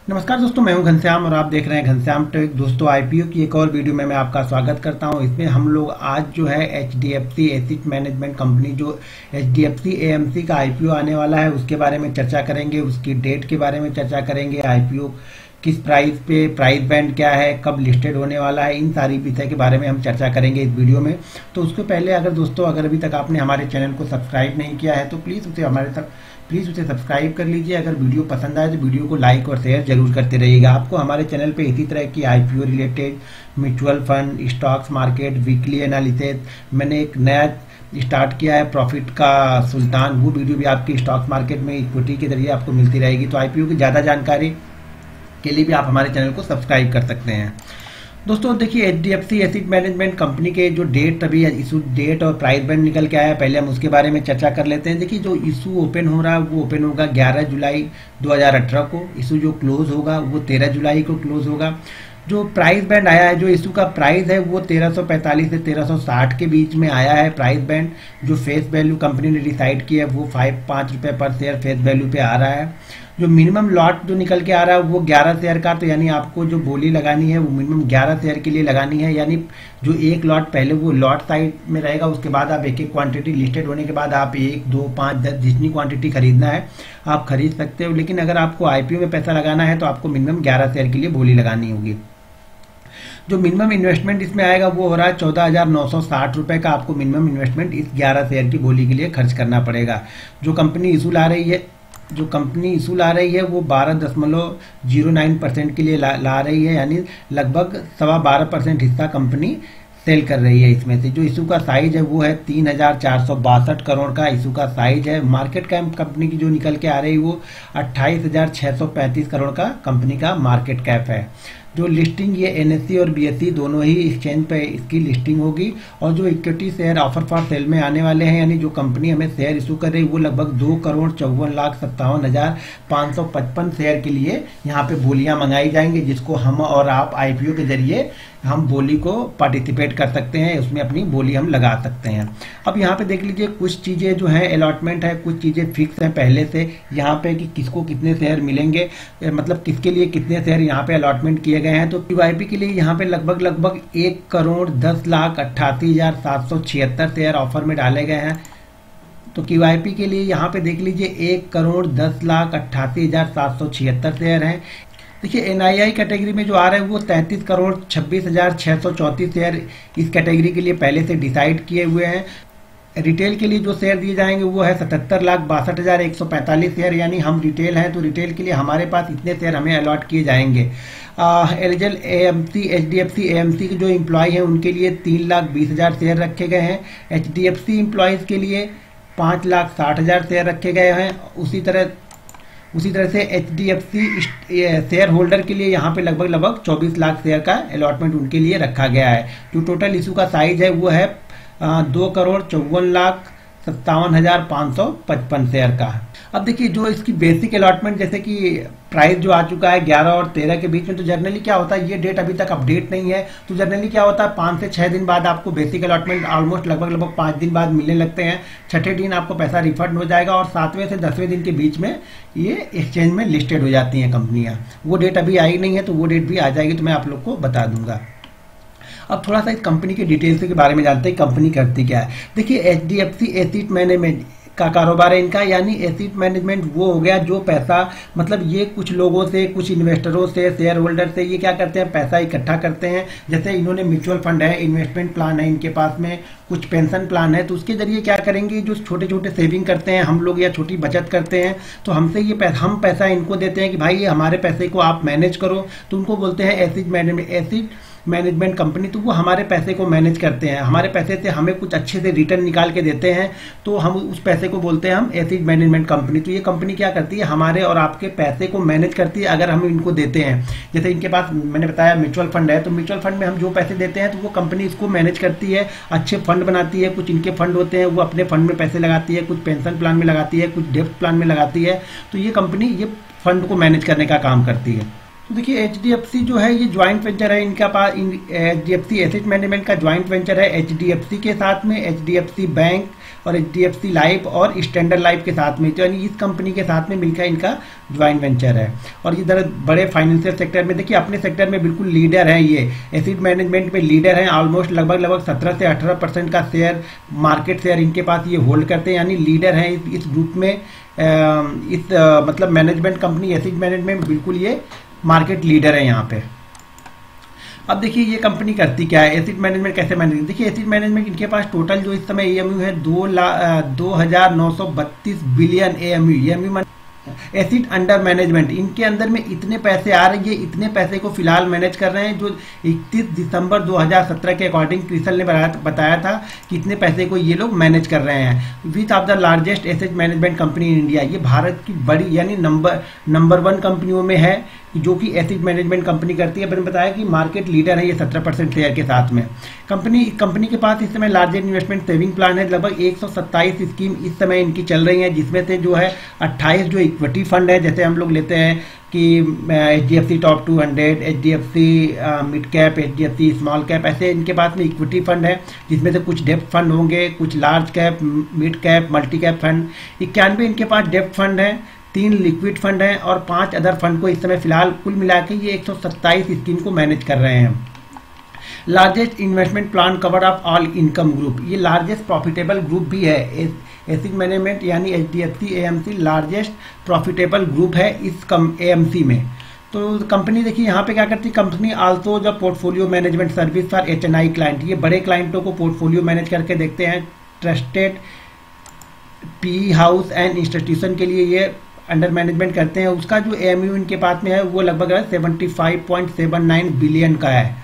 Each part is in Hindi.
नमस्कार दोस्तों, मैं हूं घनश्याम और आप देख रहे हैं घनश्याम टेक। दोस्तों, आईपीओ की एक और वीडियो में मैं आपका स्वागत करता हूं। इसमें हम लोग आज जो है एचडीएफसी एसेट मैनेजमेंट कंपनी जो एचडीएफसी एएमसी का आईपीओ आने वाला है उसके बारे में चर्चा करेंगे, उसकी डेट के बारे में चर्चा करेंगे, आईपीओ किस प्राइस पे, प्राइस बैंड क्या है, कब लिस्टेड होने वाला है, इन सारी विषय के बारे में हम चर्चा करेंगे इस वीडियो में। तो उसके पहले अगर अभी तक आपने हमारे चैनल को सब्सक्राइब नहीं किया है तो प्लीज़ उसे सब्सक्राइब कर लीजिए। अगर वीडियो पसंद आए तो वीडियो को लाइक और शेयर जरूर करते रहिएगा। आपको हमारे चैनल पे इसी तरह की IPO related, mutual fund, stocks market, weekly analysis, मैंने एक नया स्टार्ट किया है प्रॉफिट का सुल्तान, वो वीडियो भी आपकी स्टॉक्स मार्केट में इक्विटी के जरिए आपको मिलती रहेगी। तो आईपीओ की ज़्यादा जानकारी के लिए भी आप हमारे चैनल को सब्सक्राइब कर सकते हैं। दोस्तों देखिए, एचडीएफसी एसेट मैनेजमेंट कंपनी के जो डेट अभी इशू डेट और प्राइस बैंड निकल के आया है, पहले हम उसके बारे में चर्चा कर लेते हैं। देखिए, जो इशू ओपन हो रहा है वो ओपन होगा 11 जुलाई 2018 को। इशू जो क्लोज होगा वो 13 जुलाई को क्लोज होगा। जो प्राइस बैंड आया है, जो इशू का प्राइस है वो 1345 से 1360 के बीच में आया है प्राइस बैंड। जो फेस वैल्यू कंपनी ने डिसाइड किया है वो 5 रुपये पर शेयर फेस वैल्यू पे आ रहा है। जो मिनिमम लॉट जो निकल के आ रहा है वो 11 शेयर का, तो यानी आपको जो बोली लगानी है वो मिनिमम 11 शेयर के लिए लगानी है। यानी जो एक लॉट पहले वो लॉट साइड में रहेगा, उसके बाद आप एक एक क्वांटिटी लिस्टेड होने के बाद आप 1, 2, 5, 10 जितनी क्वांटिटी खरीदना है आप खरीद सकते हो। लेकिन अगर आपको आईपीओ में पैसा लगाना है तो आपको मिनिमम 11 शेयर के लिए बोली लगानी होगी। जो मिनिमम इन्वेस्टमेंट इसमें आएगा वो हो रहा है 14,960 रुपये का। आपको मिनिमम इन्वेस्टमेंट इस 11 शेयर की बोली के लिए खर्च करना पड़ेगा। जो कंपनी इशू ला रही है वो 12.09% के लिए ला रही है, यानी लगभग 12.25% हिस्सा कंपनी सेल कर रही है। इसमें से जो इशू का साइज है वो है 3,462 करोड़ का इशू का साइज है। मार्केट कैप कंपनी की जो निकल के आ रही है वो 28,635 करोड़ का कंपनी का मार्केट कैप है। जो लिस्टिंग ये एनएससी और बीएससी दोनों ही एक्सचेंज पे इसकी लिस्टिंग होगी। और जो equity share offer for sale में आने वाले हैं, यानी जो कंपनी हमें शेयर इशू कर रही है वो लगभग 2,54,57,555 शेयर के लिए यहाँ पे बोलियां मंगाई जाएंगी, जिसको हम और आप आईपीओ के जरिए हम बोली को पार्टिसिपेट कर सकते हैं, उसमें अपनी बोली हम लगा सकते हैं। अब यहाँ पे देख लीजिए, कुछ चीज़ें जो है अलॉटमेंट है, कुछ चीज़ें फिक्स हैं पहले से यहाँ पे कि किसको कितने शेयर मिलेंगे, मतलब किसके लिए कितने शेयर यहाँ पे अलॉटमेंट किए गए हैं। तो पीवाईपी के लिए यहाँ पे लगभग 1,10,88,776 शेयर ऑफर में डाले गए हैं। तो क्यूआईपी के लिए यहाँ पे देख लीजिए 1,10,88,776 शेयर हैं। देखिए, एनआईआई कैटेगरी में जो आ रहा है वो 33,26,634 शेयर इस कैटेगरी के लिए पहले से डिसाइड किए हुए हैं। रिटेल के लिए जो शेयर दिए जाएंगे वो है 77,62,145 शेयर, यानी हम रिटेल हैं तो रिटेल के लिए हमारे पास इतने शेयर हमें अलॉट किए जाएंगे। एलिजिबल एएमसी एचडीएफसी एएमसी के जो एम्प्लॉय हैं उनके लिए 3,20,000 शेयर रखे गए हैं। एचडीएफसी एम्प्लॉयज़ के लिए 5,60,000 शेयर रखे गए हैं। उसी तरह से एचडीएफसी शेयर होल्डर के लिए यहाँ पे लगभग 24 लाख शेयर का अलॉटमेंट उनके लिए रखा गया है। जो टोटल इशू का साइज है वो है 2,54,57,555 शेयर का। अब देखिए, जो इसकी बेसिक अलॉटमेंट, जैसे कि प्राइस जो आ चुका है 11 और 13 के बीच में, तो जनरली क्या होता है, ये डेट अभी तक अपडेट नहीं है, तो जनरली क्या होता है 5 से 6 दिन बाद आपको बेसिक अलॉटमेंट ऑलमोस्ट लगभग 5 दिन बाद मिलने लगते हैं। छठे दिन आपको पैसा रिफंड हो जाएगा और 7वें से 10वें दिन के बीच में ये एक्सचेंज में लिस्टेड हो जाती हैं कंपनियाँ। वो डेट अभी आई नहीं है, तो वो डेट भी आ जाएगी तो मैं आप लोग को बता दूंगा। अब थोड़ा सा इस कंपनी के डिटेल्स के बारे में जानते हैं, कंपनी करती क्या है। देखिए, एचडीएफसी एसेट मैनेजमेंट का कारोबार है इनका, यानी एसेट मैनेजमेंट वो हो गया जो पैसा, मतलब ये कुछ लोगों से, कुछ इन्वेस्टरों से, शेयर होल्डर से ये क्या करते हैं, पैसा इकट्ठा करते हैं। जैसे इन्होंने म्यूचुअल फंड है, इन्वेस्टमेंट प्लान है इनके पास में, कुछ पेंशन प्लान है, तो उसके जरिए क्या करेंगे, जो छोटे छोटे सेविंग करते हैं हम लोग या छोटी बचत करते हैं, तो हमसे ये हम पैसा इनको देते हैं कि भाई ये हमारे पैसे को आप मैनेज करो, तो उनको बोलते हैं एसेट मैनेजमेंट कंपनी। तो वो हमारे पैसे को मैनेज करते हैं, हमारे पैसे से हमें कुछ अच्छे से रिटर्न निकाल के देते हैं, तो हम उस पैसे को बोलते हैं हम एसेट मैनेजमेंट कंपनी। तो ये कंपनी क्या करती है, हमारे और आपके पैसे को मैनेज करती है अगर हम इनको देते हैं। जैसे इनके पास मैंने बताया म्यूचुअल फंड है, तो म्यूचुअल फंड में हम जो पैसे देते हैं तो वो कंपनी इसको मैनेज करती है, अच्छे फंड बनाती है। कुछ इनके फंड होते हैं वो अपने फंड में पैसे लगाती है, कुछ पेंशन प्लान में लगाती है, कुछ डेप्थ प्लान में लगाती है। तो ये कंपनी ये फंड को मैनेज करने का काम करती है। तो देखिए HDFC जो है ये ज्वाइंट वेंचर है इनका पास, HDFC एसेट मैनेजमेंट का ज्वाइंट वेंचर है HDFC के साथ में, HDFC बैंक और HDFC लाइफ और स्टैंडर्ड लाइफ के साथ में, यानी इस कंपनी के साथ में मिलकर इनका ज्वाइंट वेंचर है। और इधर बड़े फाइनेंशियल सेक्टर में देखिए अपने सेक्टर में बिल्कुल लीडर हैं, ये एसेट मैनेजमेंट में लीडर हैं, ऑलमोस्ट लगभग 17 से 18% का शेयर, मार्केट शेयर इनके पास ये होल्ड करते हैं, यानी लीडर हैं इस ग्रुप में। मतलब मैनेजमेंट कंपनी एसेट मैनेजमेंट बिल्कुल ये मार्केट लीडर है यहाँ पे। अब देखिए ये कंपनी करती क्या है, एसेट मैनेजमेंट कैसे मैनेज, देखिए एसेट मैनेजमेंट इनके पास टोटल जो इस समय एएमयू है 2,932 billion AMU asset under management. इनके अंदर में इतने पैसे आ रहे हैं, इतने पैसे को फिलहाल मैनेज कर रहे हैं, जो 31 दिसंबर 2017 के अकॉर्डिंग क्रिसल ने बताया था कि इतने पैसे को ये लोग मैनेज कर रहे हैं। Which of the largest asset management company in India, ये भारत की बड़ी यानी नंबर 1 कंपनियों में है जो कि एसेट मैनेजमेंट कंपनी करती है। मैंने बताया कि मार्केट लीडर है ये 17% शेयर के साथ में। कंपनी के पास इस समय लार्जेस्ट इन्वेस्टमेंट सेविंग प्लान है, लगभग 127 स्कीम इस समय इनकी चल रही है, जिसमें से जो है 28 जो इक्विटी फंड है, जैसे हम लोग लेते हैं कि HDFC top 200, HDFC mid cap, HDFC small cap, ऐसे इनके पास में इक्विटी फंड है, जिसमें से कुछ डेप्थ फंड होंगे, कुछ large cap, mid cap, multi cap fund. 91 इनके पास डेप्थ फंड है, 3 लिक्विड फंड हैं और 5 अदर फंड को इस समय फिलहाल कुल मिला के ये 127 स्कीम को मैनेज कर रहे हैं। Largest investment plan cover of all income group, ये लार्जेस्ट प्रॉफिटेबल ग्रुप भी है एसेट मैनेजमेंट, यानी HDFC AMC largest profitable group है इस AMC में। तो कंपनी देखिए यहाँ पे क्या करती है, कंपनी आल्सो जब portfolio management service for HNI client, ये बड़े क्लाइंटों को पोर्टफोलियो मैनेज करके देखते हैं, trusted PE house and institution के लिए ये अंडर मैनेजमेंट करते हैं। उसका जो एएमयू इनके पास में है वो लगभग 75.79 बिलियन का है।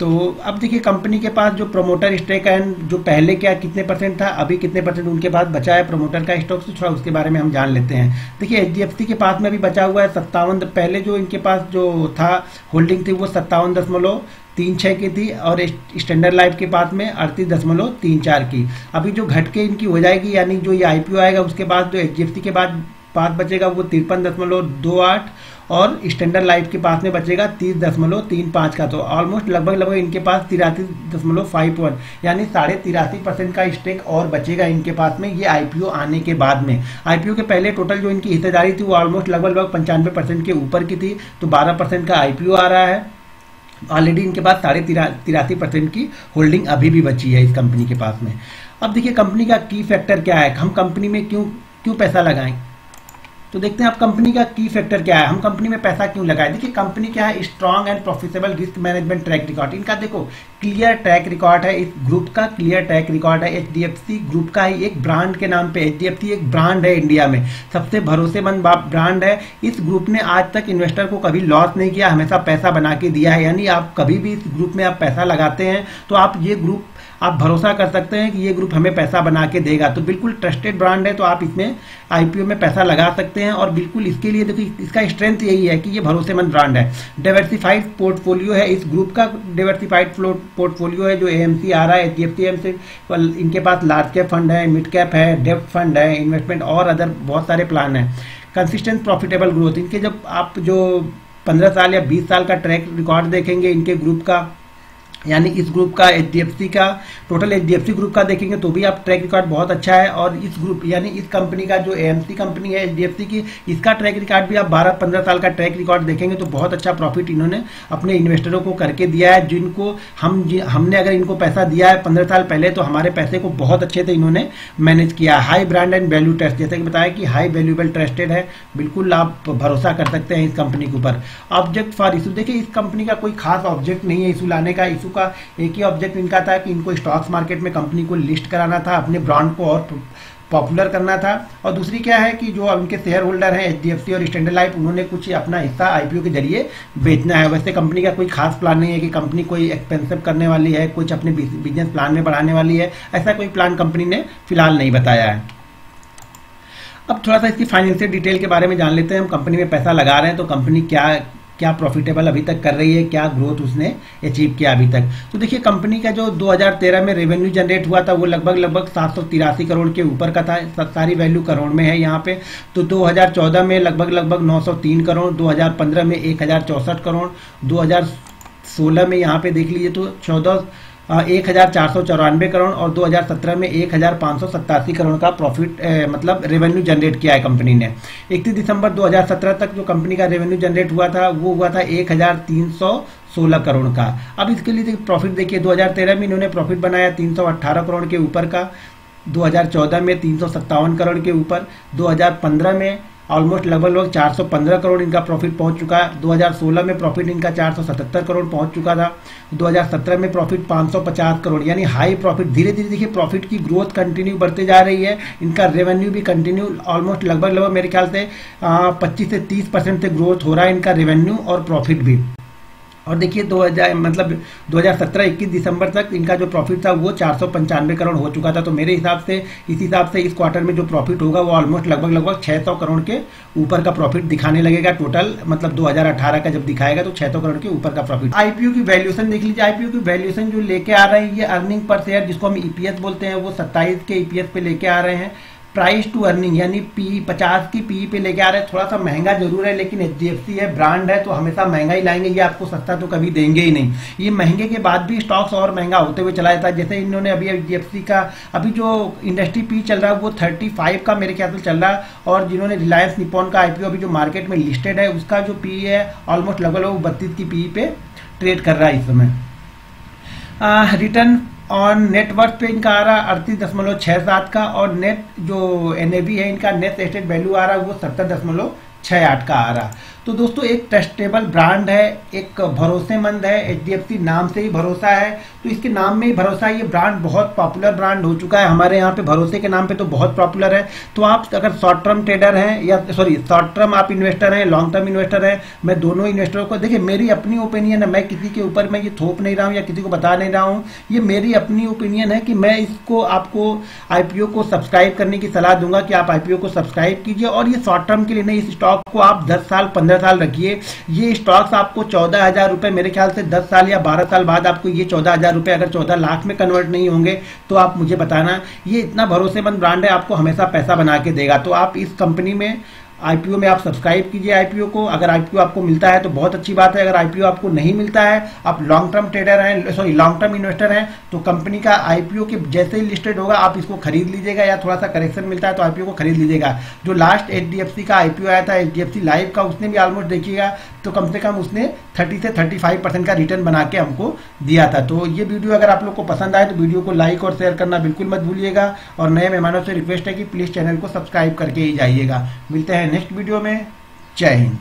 तो अब देखिए कंपनी के पास जो प्रमोटर स्टेक है, जो पहले क्या कितने परसेंट था, अभी कितने परसेंट उनके पास बचा है प्रमोटर का स्टॉक, से थोड़ा उसके बारे में हम जान लेते हैं। देखिए HDFC के पास में अभी बचा हुआ है 57, पहले जो इनके पास जो था होल्डिंग थी वो 57.36 की थी, और स्टैंडर्ड लाइफ के पास में 38.34 की। अभी जो घट के इनकी हो जाएगी, यानी जो ये IPO आएगा उसके बाद जो HDFC के बाद बचेगा वो 53.28, और स्टैंडर्ड लाइफ के पास में बचेगा 30.35 का। तो ऑलमोस्ट लगभग इनके पास 83.51, यानी 83.5% का स्टेक और बचेगा इनके पास में ये IPO आने के बाद में। IPO के पहले टोटल जो इनकी हिस्सेदारी थी वो ऑलमोस्ट लगभग 95% के ऊपर की थी, तो 12% का IPO आ रहा है। ऑलरेडी इनके पास 83.5% की होल्डिंग अभी भी बची है इस कंपनी के पास में। अब देखिए कंपनी का की फैक्टर क्या है, हम कंपनी में क्यों पैसा लगाएं, तो देखते हैं आप कंपनी का की फैक्टर क्या है, हम कंपनी में पैसा क्यों लगाएं। देखिए कंपनी क्या है, strong and profitable risk management track record, इनका देखो क्लियर ट्रैक रिकॉर्ड है, इस ग्रुप का क्लियर ट्रैक रिकॉर्ड है। HDFC ग्रुप का ही एक ब्रांड के नाम पे, HDFC एक ब्रांड है, इंडिया में सबसे भरोसेमंद ब्रांड है। इस ग्रुप ने आज तक इन्वेस्टर को कभी लॉस नहीं किया, हमेशा पैसा बना के दिया है, यानी आप कभी भी इस ग्रुप में आप पैसा लगाते हैं तो आप ये ग्रुप आप भरोसा कर सकते हैं कि ये ग्रुप हमें पैसा बना के देगा। तो बिल्कुल ट्रस्टेड ब्रांड है, तो आप इसमें IPO में पैसा लगा सकते हैं, और बिल्कुल इसके लिए देखिए इसका स्ट्रेंथ यही है कि ये भरोसेमंद ब्रांड है। डाइवर्सिफाइड पोर्टफोलियो है इस ग्रुप का, डाइवर्सिफाइड पोर्टफोलियो है जो AMC आ रहा है, HDFC AMC इनके पास लार्ज कैप फंड है, मिड कैप है, डेप्थ फंड है, इन्वेस्टमेंट और अदर बहुत सारे प्लान है। कंसिस्टेंट प्रॉफिटेबल ग्रोथ, इनके जब आप जो 15 साल या 20 साल का ट्रैक रिकॉर्ड देखेंगे इनके ग्रुप का, यानी इस ग्रुप का HDFC का टोटल HDFC ग्रुप का देखेंगे तो भी आप ट्रैक रिकॉर्ड बहुत अच्छा है। और इस ग्रुप यानी इस कंपनी का जो AMC कंपनी है HDFC की, इसका ट्रैक रिकॉर्ड भी आप 12-15 साल का ट्रैक रिकॉर्ड देखेंगे तो बहुत अच्छा प्रॉफिट इन्होंने अपने इन्वेस्टरों को करके दिया है, जिनको हमने अगर इनको पैसा दिया है 15 साल पहले तो हमारे पैसे को बहुत अच्छे से इन्होंने मैनेज किया। High brand and value trust, जैसे कि बताया कि हाई वैल्यूएबल ट्रस्टेड है, बिल्कुल आप भरोसा कर सकते हैं इस कंपनी के ऊपर। ऑब्जेक्ट फॉर इशू, देखिए इस कंपनी का कोई खास ऑब्जेक्ट नहीं है इशू लाने का, इशू का एक ही ऑब्जेक्ट इनका था कि इनको स्टॉक्स मार्केट में कंपनी को लिस्ट कराना था, अपने ब्रांड को और पॉपुलर करना था। और दूसरी क्या है कि जो उनके शेयर होल्डर हैं HDFC और स्टैंडर्ड लाइफ, उन्होंने कुछ अपना हिस्सा IPO के जरिए बेचना है। वैसे कंपनी का कोई खास प्लान नहीं है कि कंपनी कोई एक्सपेंसिव करने वाली है, कुछ अपने बिजनेस प्लान में बढ़ाने वाली है, ऐसा कोई प्लान कंपनी ने फिलहाल नहीं बताया है। अब थोड़ा सा इसकी फाइनेंशियल डिटेल के बारे में जान लेते हैं। हम कंपनी में पैसा लगा रहे हैं तो कंपनी क्या क्या प्रॉफिटेबल अभी तक कर रही है, क्या ग्रोथ उसने अचीव किया अभी तक। तो देखिए कंपनी का जो 2013 में रेवेन्यू जनरेट हुआ था वो लगभग 783 करोड़ के ऊपर का था, सारी वैल्यू करोड़ में है यहाँ पे। तो 2014 में लगभग 903 करोड़, 2015 में 1064 करोड़, 2016 में यहाँ पे देख लीजिए तो 1494 करोड़ और 2017 में 1587 करोड़ का प्रॉफिट मतलब रेवेन्यू जनरेट किया है कंपनी ने। 31 दिसंबर 2017 तक जो कंपनी का रेवेन्यू जनरेट हुआ था वो हुआ था 1316 करोड़ का। अब इसके लिए प्रॉफिट देखिए 2013 में इन्होंने प्रॉफिट बनाया 318 करोड़ के ऊपर का, 2014 में 357 करोड़ के ऊपर, 2015 में ऑलमोस्ट लगभग 415 करोड़ इनका प्रॉफिट पहुंच चुका है, 2016 में प्रॉफिट इनका 477 करोड़ पहुंच चुका था, 2017 में प्रॉफिट 550 करोड़, यानी हाई प्रॉफिट। धीरे धीरे देखिए प्रॉफिट की ग्रोथ कंटिन्यू बढ़ते जा रही है, इनका रेवेन्यू भी कंटिन्यू ऑलमोस्ट लगभग मेरे ख्याल से 25 से 30% से ग्रोथ हो रहा है इनका रेवेन्यू और प्रॉफिट भी। और देखिए 2017 21 दिसंबर तक इनका जो प्रॉफिट था वो 495 करोड़ हो चुका था। तो मेरे हिसाब से इस क्वार्टर में जो प्रॉफिट होगा वो ऑलमोस्ट लगभग 600 करोड़ के ऊपर का प्रॉफिट दिखाने लगेगा टोटल, मतलब 2018 का जब दिखाएगा तो 600 करोड़ के ऊपर का प्रॉफिट। आईपीओ की वैल्यूएशन देख लीजिए, आईपीओ की वैल्यूएशन जो लेके आ रहे हैं ये अर्निंग पर शेयर जिसको हम ईपीएस बोलते हैं वो 27 के ईपीएस पे लेके आ रहे हैं। प्राइस टू अर्निंग यानी पी 50 की पी पे लेके आ रहे हैं, थोड़ा सा महंगा जरूर है लेकिन एचडीएफसी है, ब्रांड है तो हमेशा महंगा ही लाएंगे, ये आपको सस्ता तो कभी देंगे ही नहीं। ये महंगे के बाद भी स्टॉक्स और महंगा होते हुए चला जाता है। जैसे इन्होंने अभी एचडीएफसी का अभी जो इंडस्ट्री पी चल रहा है वो 35 का मेरे ख्याल से चल रहा है, और जिन्होंने रिलायंस निपॉन का आईपीओ अभी जो मार्केट में लिस्टेड है उसका जो पी है ऑलमोस्ट लगभग 32 की पी पे ट्रेड कर रहा है इस समय। रिटर्न ऑन नेटवर्थ पे इनका आ रहा है 38.67 का, और नेट जो एनएवी है इनका नेट एसेट वैल्यू आ रहा है वो 70.68 का आ रहा। तो दोस्तों एक ट्रस्टेबल ब्रांड है, एक भरोसेमंद है, एचडीएफसी नाम से ही भरोसा है, तो इसके नाम में ही भरोसा है। ये ब्रांड बहुत पॉपुलर ब्रांड हो चुका है हमारे यहाँ पे, भरोसे के नाम पे तो बहुत पॉपुलर है। तो आप अगर शॉर्ट टर्म ट्रेडर हैं या शॉर्ट टर्म आप इन्वेस्टर हैं, लॉन्ग टर्म इन्वेस्टर हैं, मैं दोनों इन्वेस्टरों को देखिए मेरी अपनी ओपिनियन है, मैं किसी के ऊपर मैं ये थोप नहीं रहा हूँ या किसी को बता नहीं रहा हूँ, ये मेरी अपनी ओपिनियन है कि मैं इसको आपको आईपीओ को सब्सक्राइब करने की सलाह दूंगा कि आप आईपीओ को सब्सक्राइब कीजिए। और ये शॉर्ट टर्म के लिए नहीं, इस स्टॉक को आप 10 साल 15 साल रखिए, ये स्टॉक्स आपको 14,000 रुपए मेरे ख्याल से 10 साल या 12 साल बाद आपको ये 14,000 रुपए अगर 14 लाख में कन्वर्ट नहीं होंगे तो आप मुझे बताना। ये इतना भरोसेमंद ब्रांड है, आपको हमेशा पैसा बना के देगा। तो आप इस कंपनी में आईपीओ में आप सब्सक्राइब कीजिए आईपीओ को। अगर आईपीओ आपको मिलता है तो बहुत अच्छी बात है, अगर आईपीओ आपको नहीं मिलता है, आप लॉन्ग टर्म ट्रेडर हैं, लॉन्ग टर्म इन्वेस्टर हैं, तो कंपनी का आईपीओ के जैसे ही लिस्टेड होगा आप इसको खरीद लीजिएगा, या थोड़ा सा करेक्शन मिलता है तो आईपीओ को खरीद लीजिएगा। जो लास्ट एचडीएफसी का आईपीओ आया था, एचडीएफसी लाइफ का, उसने भी ऑलमोस्ट देखिएगा तो कम से कम उसने 30 से 35% का रिटर्न बना के हमको दिया था। तो ये वीडियो अगर आप लोग को पसंद आए तो वीडियो को लाइक और शेयर करना बिल्कुल मत भूलिएगा, और नए मेहमानों से रिक्वेस्ट है कि प्लीज़ चैनल को सब्सक्राइब करके ही जाइएगा। मिलते हैं नेक्स्ट वीडियो में। जय हिंद।